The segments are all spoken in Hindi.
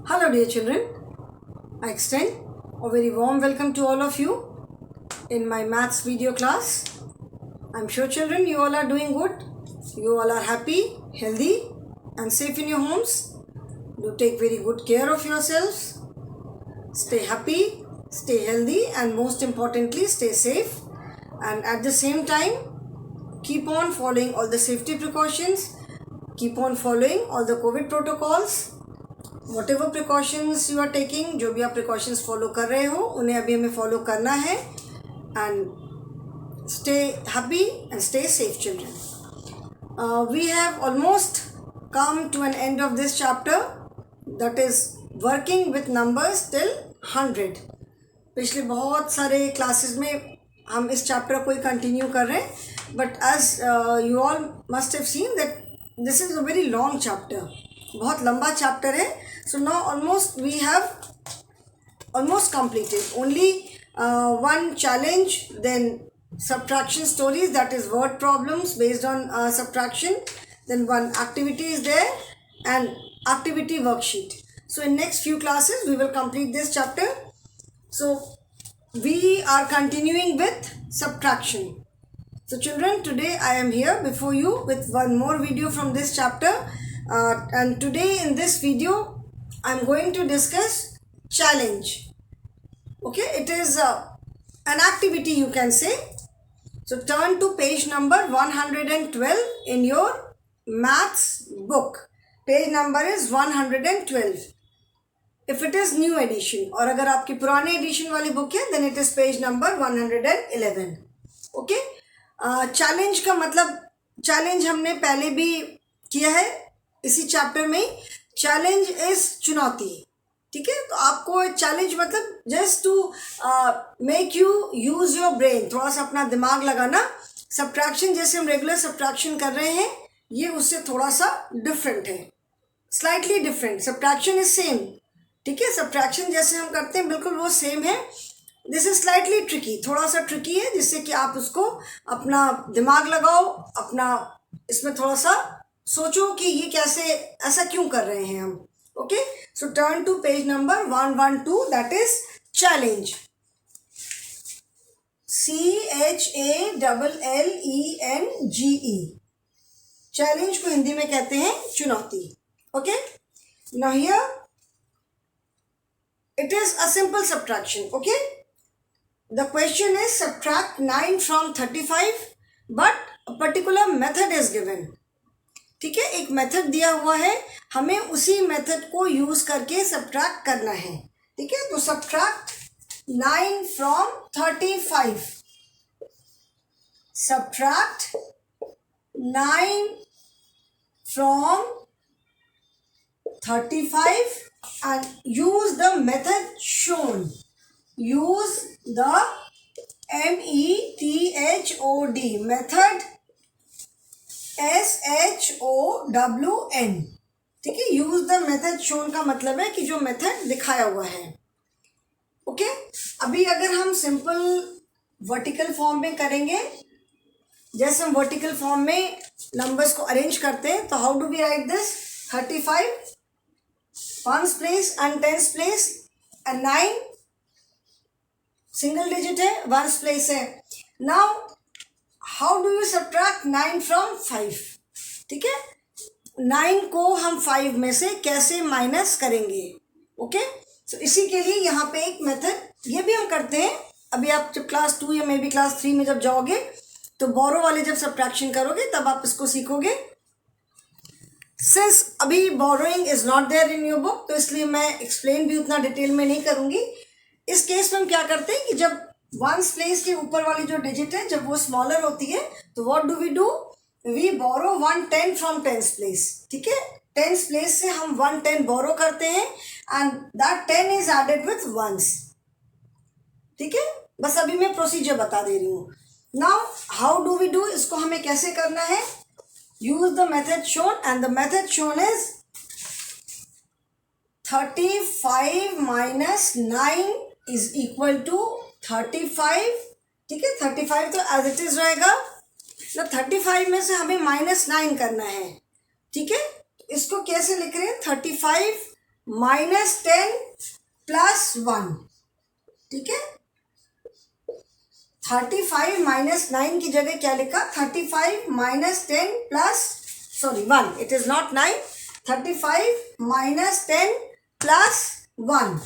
Hello dear children, I extend a very warm welcome to all of you in my maths video class. I'm sure children you all are doing good. You all are happy, healthy and safe in your homes. Do take very good care of yourselves. Stay happy, stay healthy and most importantly stay safe. And at the same time keep on following all the safety precautions. Keep on following all the COVID protocols. Whatever precautions you are taking, जो भी आप precautions follow कर रहे हो उन्हें अभी हमें follow करना है and stay happy and stay safe children. We have almost come to an end of this chapter, that is working with numbers till 100. पिछले बहुत सारे classes में हम इस chapter को ही continue कर रहे हैं, but as you all must have seen that this is a very long chapter. बहुत लंबा chapter है. So now almost we have almost completed. Only one challenge, then subtraction stories, that is word problems based on subtraction. Then one activity is there and activity worksheet. So in next few classes we will complete this chapter. So we are continuing with subtraction. So children, today I am here before you with one more video from this chapter. And today in this video I am going to discuss challenge. Okay, it is an activity you can say. So turn to page number 112 in your maths book. Page number is 112. If it is new edition और अगर आपकी पुराने edition वाली book है then it is page number 111. Okay, challenge का मतलब challenge हमने पहले भी किया है इसी चैप्टर में. चैलेंज इज चुनौती. ठीक है, तो आपको चैलेंज मतलब just to make you use your brain, थोड़ा सा अपना दिमाग लगाना. सब्ट्रैक्शन जैसे हम रेगुलर सब्ट्रैक्शन कर रहे हैं ये उससे थोड़ा सा डिफरेंट है, slightly different. Subtraction is same. ठीक है, सब्ट्रैक्शन जैसे हम करते हैं बिल्कुल वो सेम है. दिस इज स्लाइटली ट्रिकी, थोड़ा सा ट्रिकी है, जिससे कि आप उसको अपना दिमाग लगाओ, अपना इसमें थोड़ा सा सोचो कि ये कैसे, ऐसा क्यों कर रहे हैं हम. Okay, so turn to page number 112, that is challenge. CHALLENGE. Challenge को हिंदी में कहते हैं चुनौती. Okay, now here it is a simple subtraction. Okay, the question is subtract 9 from 35 but a particular method is given. ठीक है, एक मेथड दिया हुआ है, हमें उसी मेथड को यूज करके सब्ट्रैक्ट करना है. ठीक है, तो subtract 9 from 35. Subtract 9 from 35 and use the method shown. Use the METHOD method, SHOWN. ठीक है, यूज द मेथड शोन का मतलब है कि जो मेथड दिखाया हुआ है. ओके, अभी अगर हम सिंपल वर्टिकल फॉर्म में करेंगे, जैसे हम वर्टिकल फॉर्म में नंबर्स को अरेंज करते हैं, तो how do we write this? 35 ones place and tens place and 9 single digit है, वंस प्लेस है. Now how do you subtract 9 from 5? ठीक है, 9 को हम 5 में से कैसे माइनस करेंगे. ओके, सो इसी के लिए यहाँ पे एक मेथड ये भी हम करते हैं. अभी आप जब क्लास 2 या मे बी क्लास 3 में जब जाओगे तो बोरो वाले जब सब्ट्रैक्शन करोगे तब आप इसको सीखोगे. सिंस अभी borrowing is not there in your book, तो इसलिए मैं एक्सप्लेन भी उतना डिटेल में नहीं करूँगी. इस केस में हम क्या करते हैं कि जब वंस प्लेस के ऊपर वाली जो डिजिट है जब वो स्मॉलर होती है तो what do? We borrow 110 from tens place. ठीक है, टेंस प्लेस से हम 110 बोरो करते हैं and that 10 is added with ones. ठीक है, बस अभी मैं प्रोसीजर बता दे रही हूँ. Now how do we do, इसको हमें कैसे करना है? Use the method shown and the method shown is 35 minus 9 is equal to 35. ठीक है, 35 तो एज इट इज रहेगा. तो 35 में से हमें -9 करना है. ठीक है, इसको कैसे लिख रहे हैं? 35 -10 + 1, ठीक है। 35 - 9 की जगह क्या लिखा? 35 - 10 + 1, it is not 9, 35 - 10 + 1।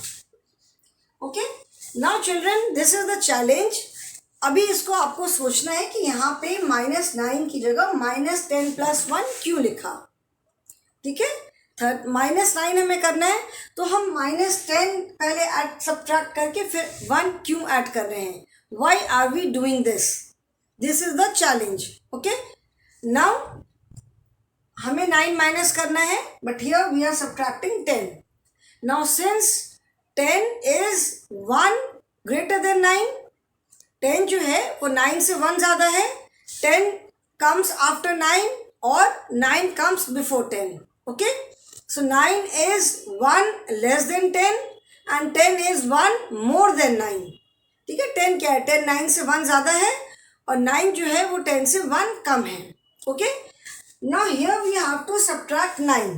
Okay, now children, this is the challenge. अभी इसको आपको सोचना है कि यहाँ पे -9 की जगह -10 + 1 क्यों लिखा, ठीक है। -9 हमें करना है, तो हम -10 पहले ऐड सब्ट्रैक्ट करके फिर 1 क्यों ऐड कर रहे हैं? Why are we doing this? This is the challenge. Okay. Now हमें 9 माइनस करना है, but here we are subtracting 10. Now since 10 is 1 greater than 9, 10 जो है वो 9 से 1 ज़्यादा है, 10 comes after 9 और 9 comes before 10. Okay. So 9 is 1 less than 10 and 10 is 1 more than 9. ठीक है। 10 क्या है? 10 9 से 1 ज़्यादा है और 9 जो है वो 10 से 1 कम है। Okay, now here we have to subtract 9।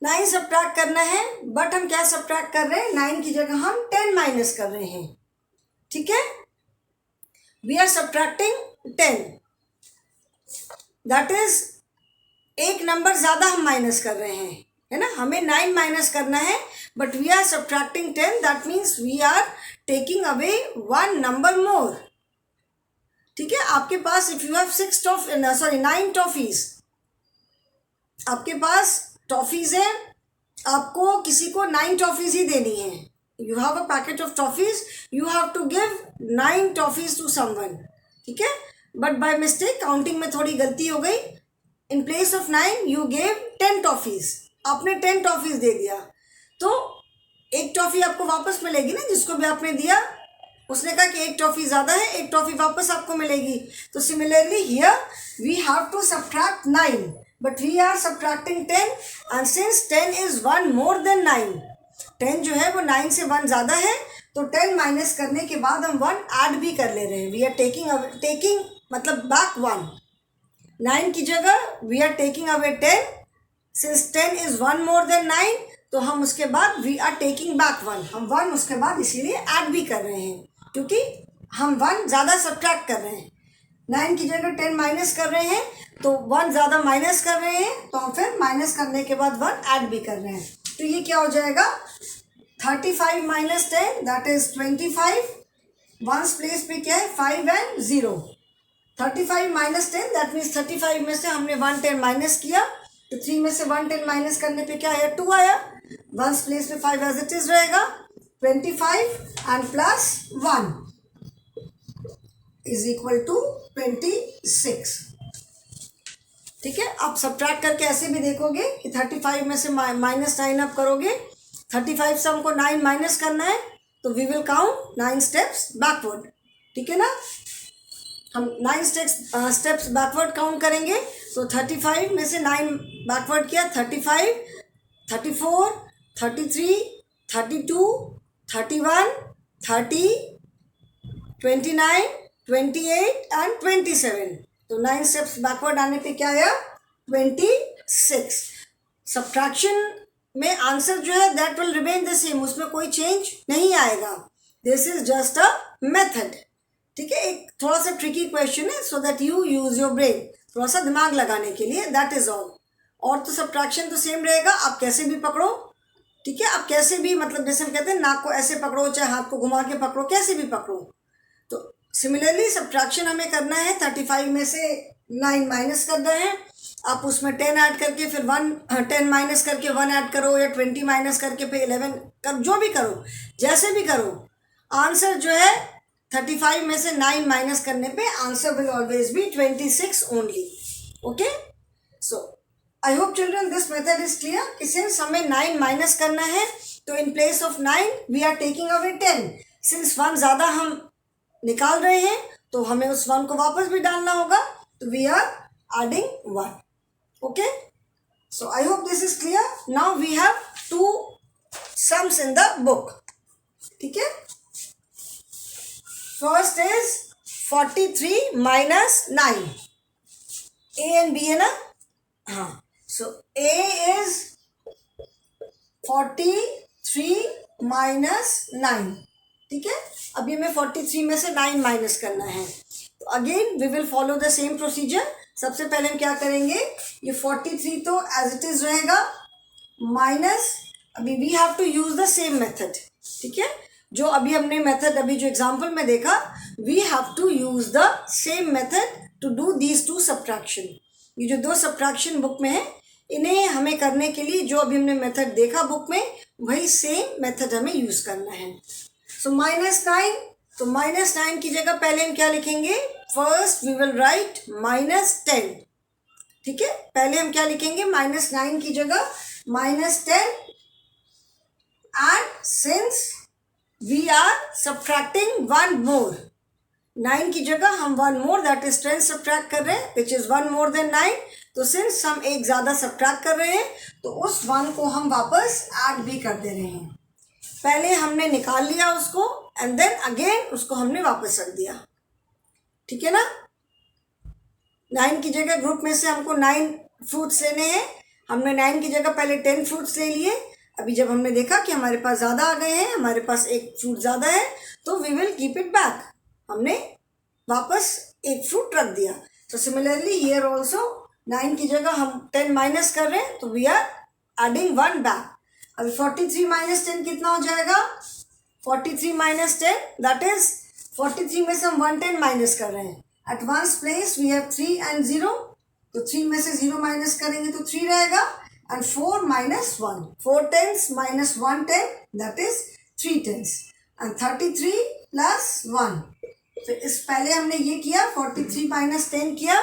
9 subtract करना है, बट हम क्या सब्ट्रैक्ट कर रहे हैं? 9 की जगह हम 10 माइनस कर रहे हैं, ठीक है। We are subtracting 10, that is एक नंबर ज़्यादा हम माइनस कर रहे हैं, है ना। हमें 9 माइनस करना है, but we are subtracting 10, that means we are taking away 1 number more, ठीक है। आपके पास इफ यू हैव 9 टॉफीज, आपके पास टॉफीज है, आपको किसी को 9 टॉफीज ही देनी है। You have a packet of toffees, you have to give 9 toffees to someone, ठीक है। बट बाय मिस्टेक काउंटिंग में थोड़ी गलती हो गई, इन place of 9 you gave 10 toffees, आपने 10 टॉफीज दे दिया, तो एक टॉफी आपको वापस मिलेगी ना, जिसको भी आपने दिया उसने कहा कि एक टॉफी ज़्यादा है, एक टॉफी वापस आपको मिलेगी। तो similarly here we have to subtract 9, but we are subtracting 10 and since 10 is 1 more than 9, 10 जो है वो 9 से 1 ज़्यादा है, तो 10 माइनस करने के बाद हम 1 ऐड भी कर ले रहे हैं। वी आर टेकिंग मतलब बैक 1, 9 की जगह we are taking away 10, since 10 is 1 more than 9, तो हम उसके बाद वी आर टेकिंग बैक 1, हम 1 उसके बाद इसीलिए ऐड भी कर रहे हैं, क्योंकि हम 1 ज़्यादा सब्ट्रैक्ट कर रहे हैं। 9 की जगह 10 माइनस कर रहे हैं, तो 1 ज़्यादा माइनस कर रहे हैं, तो हम फिर माइनस करने के बाद 1 ऐड भी कर रहे हैं। तो ये क्या हो जाएगा? 35 - 10 दैट इज 25, 1 प्लेस पे क्या है? 5 and 0। 35 - 10 दैट मीन्स 35 में से हमने 1 10 माइनस किया, तो 3 में से 1 10 माइनस करने पे क्या आया? 2 आया। 1 प्लेस पे 5 एज इट इज रहेगा। 25 and plus 1 is equal to 26, ठीक है। आप सब्ट्रैक्ट करके ऐसे भी देखोगे कि 35 में से -9 आप करोगे, 35 से हमको 9 माइनस करना है, तो we will count 9 steps backward, ठीक है ना। हम 9 स्टेप्स बैकवर्ड काउंट करेंगे, तो 35 में से 9 बैकवर्ड किया, 35, 34, 33, 32, 31, 30, 29, 28 एंड 27। तो 9 स्टेप्स बैकवर्ड आने पे क्या आया? 26। सब्ट्रैक्शन में आंसर जो है that will remain the same, उसमें कोई चेंज नहीं आएगा। This is just a method, ठीक है। एक थोड़ा सा ट्रिकी क्वेश्चन है, so that you use your brain, थोड़ा सा दिमाग लगाने के लिए, दैट इज ऑल। और तो सब्ट्रैक्शन तो सेम रहेगा, आप कैसे भी पकड़ो, ठीक है। आप कैसे भी, मतलब जैसे हम कहते हैं नाक को ऐसे पकड़ो, चाहे हाथ को घुमा के पकड़ो, कैसे भी पकड़ो। तो सिमिलरली सब्ट्रैक्शन हमें करना है, 35 में से 9 माइनस कर रहे हैं, आप उसमें 10 ऐड करके फिर 10 माइनस करके 1 ऐड करो, या 20 माइनस करके फिर 11 कर, जो भी करो, जैसे भी करो, आंसर जो है 35 में से 9 माइनस करने पे answer will always be 26 only. Okay, so I hope children this method is clear कि सिंस हमें 9 माइनस करना है, तो in place of 9 we are taking away 10। Since 1 ज़्यादा हम निकाल रहे हैं, तो हमें उस 1 को वापस भी डालना होगा, तो we are adding 1। Okay, so I hope this is clear. Now we have 2 sums in the book, ठीक है। First is 43 minus 9, A and B है ना। हाँ, सो ए इज 43 माइनस 9, ठीक है। अभी हमें 43 में से 9 माइनस करना है। तो again we will follow the same procedure. सबसे पहले हम क्या करेंगे, ये 43 तो एज इट इज रहेगा, माइनस अभी we have to use the same method, ठीक है। जो अभी हमने मेथड अभी जो एग्जांपल में देखा, we have to use the same method to do these two subtraction. ये जो दो सब्ट्रैक्शन बुक में है, इन्हें हमें करने के लिए जो अभी हमने मेथड देखा बुक में, वही सेम मेथड हमें यूज करना है। सो -9, तो -9 की जगह पहले हम क्या लिखेंगे, फर्स्ट वी विल राइट -10, ठीक है। पहले हम क्या लिखेंगे, -9 की जगह -10, and since we are subtracting 1 more, 9 की जगह हम 1 मोर दैट इज 10 सब्ट्रैक्ट कर रहे हैं, विच इज 1 मोर देन 9। तो सिंस हम एक ज़्यादा सब्ट्रैक्ट कर रहे हैं, तो उस 1 को हम वापस ऐड भी कर दे रहे हैं। पहले हमने निकाल लिया उसको, एंड देन अगेन उसको हमने वापस रख दिया, ठीक है ना। 9 की जगह ग्रुप में से हमको 9 फ्रूट्स लेने हैं, हमने 9 की जगह पहले 10 फ्रूट्स ले लिए। अभी जब हमने देखा कि हमारे पास ज़्यादा आ गए हैं, हमारे पास एक फ्रूट ज़्यादा है, तो we will keep it back, हमने वापस एक फ्रूट रख दिया। तो सिमिलरली हियर ऑल्सो 9 की जगह हम 10 माइनस कर रहे हैं, तो वी आर एडिंग 1 बैक। अभी 43 माइनस 10 कितना हो जाएगा, 43 माइनस 10 दैट इज 43 में से हम 110 माइनस कर रहे हैं। At ones place we have 3 and 0, तो 3 में से 0 माइनस करेंगे तो 3 रहेगा, and 4 minus 1, 4 10 minus 1 10 that is 3 10, and 33 plus 1। तो इस पहले हमने ये किया, 43 माइनस 10 किया,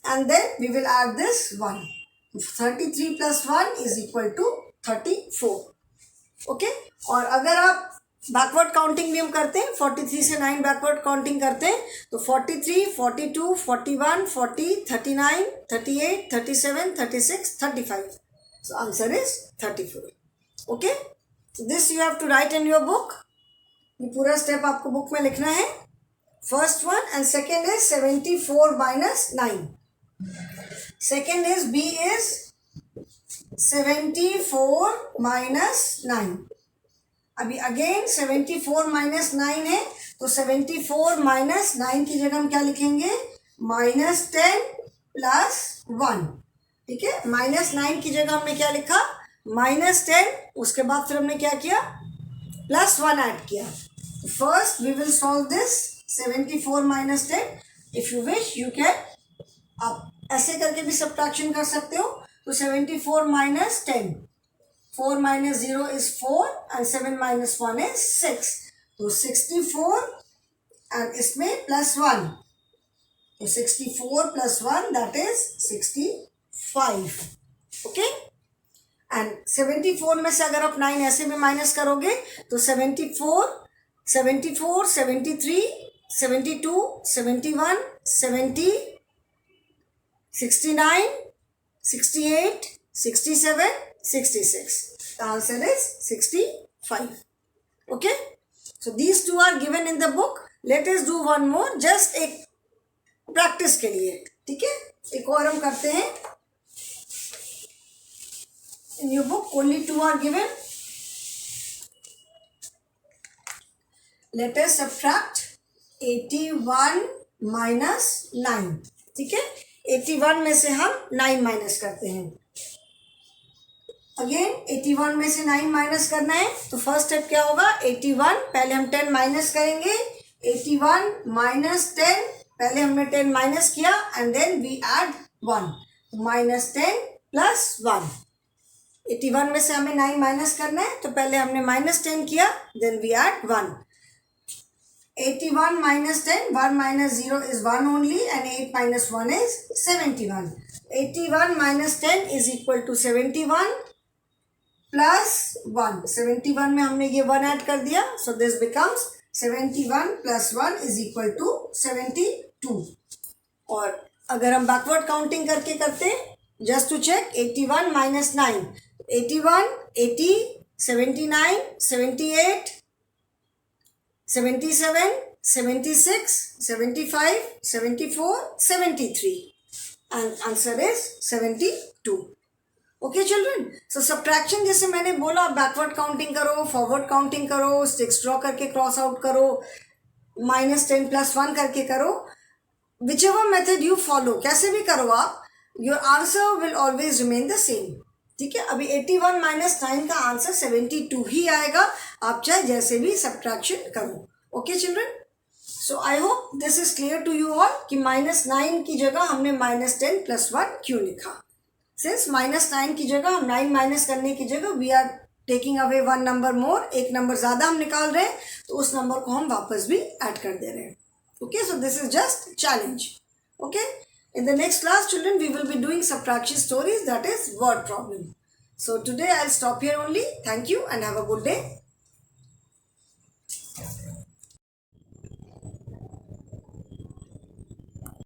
and then we will add this 1। 33 plus 1 is equal to 34, okay. और अगर आप बैकवर्ड काउंटिंग भी हम करते हैं, 43 से 9 बैकवर्ड काउंटिंग करते हैं, तो 43, 42, 41, 40, 39, 38, 37, 36, 35। So answer is 34, okay. So this you have to write in your book. ये पूरा स्टेप आपको बुक में लिखना है, first one, and second is 74 minus 9। Second is B is 74 minus 9। अभी अगेन 74 माइनस 9 है, तो 74 माइनस 9 की जगह हम क्या लिखेंगे, -10 प्लस 1, ठीक है। -9 की जगह हमने क्या लिखा, -10, उसके बाद फिर हमने क्या किया, +1 ऐड किया। First we will solve this 74 minus 10। If you wish you can, आप ऐसे करके भी सब्ट्रैक्शन कर सकते हो। तो 74 minus 10, 4 minus 0 is 4, and 7 minus 1 is 6, तो 64, एंड इसमें +1, तो 64 plus 1 that is 65, okay. And 74 में से अगर आप 9 ऐसे में माइनस करोगे, तो 74, 73, 72, 71, 70, 69, 68, 67, 66. The answer is 65. Okay. So these two are given in the book. Let us do one more. Just एक प्रैक्टिस के लिए, ठीक है। एक और हम करते हैं। In your book only 2 are given. Let us subtract 81 minus 9, ठीक है। 81 में से हम 9 माइनस करते हैं। अगेन 81 में से 9 माइनस करना है, तो फर्स्ट स्टेप क्या होगा, 81 पहले हम 10 माइनस करेंगे, 81 माइनस 10, पहले हमने 10 माइनस किया, and then we add 1, -10 plus 1। 81 में से हमें 9 माइनस करना है, तो पहले हमने -10 किया, then we add 1। 81 minus 10, 1 minus 0 is 1 only, and 8 minus 1 is 71. 81 minus 10 is equal to 71 plus 1. 71 में हमने ये 1 ऐड कर दिया, so this becomes 71 plus 1 is equal to 72. और अगर हम बैकवर्ड काउंटिंग करके करते हैं, just to check, 81 minus 9, 81, 80, 79, 78, 77, 76, 75, 74, 73, and answer is 72. Okay children, so subtraction जैसे मैंने बोला, बैकवर्ड काउंटिंग करो, फॉरवर्ड काउंटिंग करो, स्टिक्स ड्रॉ करके क्रॉस आउट करो, -10 + 1 करके करो, which ever method you follow, कैसे भी करो आप, your answer will always remain the same. ठीक है, अभी 81 - 9 का आंसर 72 ही आएगा, आप चाहे जैसे भी सब्ट्रैक्शन करो. Okay children, so I hope this is clear to you all कि -9 की जगह हमने -10 + 1 क्यों लिखा. सिंस -9 की जगह हम 9 माइनस करने की जगह we are taking away 1 number more, एक नंबर ज़्यादा हम निकाल रहे हैं, तो उस नंबर को हम वापस भी ऐड कर दे रहे हैं. Okay, so this is just challenge. Okay, in the next class children we will be doing subtraction stories, that is word problem. So today I'll stop here only. Thank you and have a good day.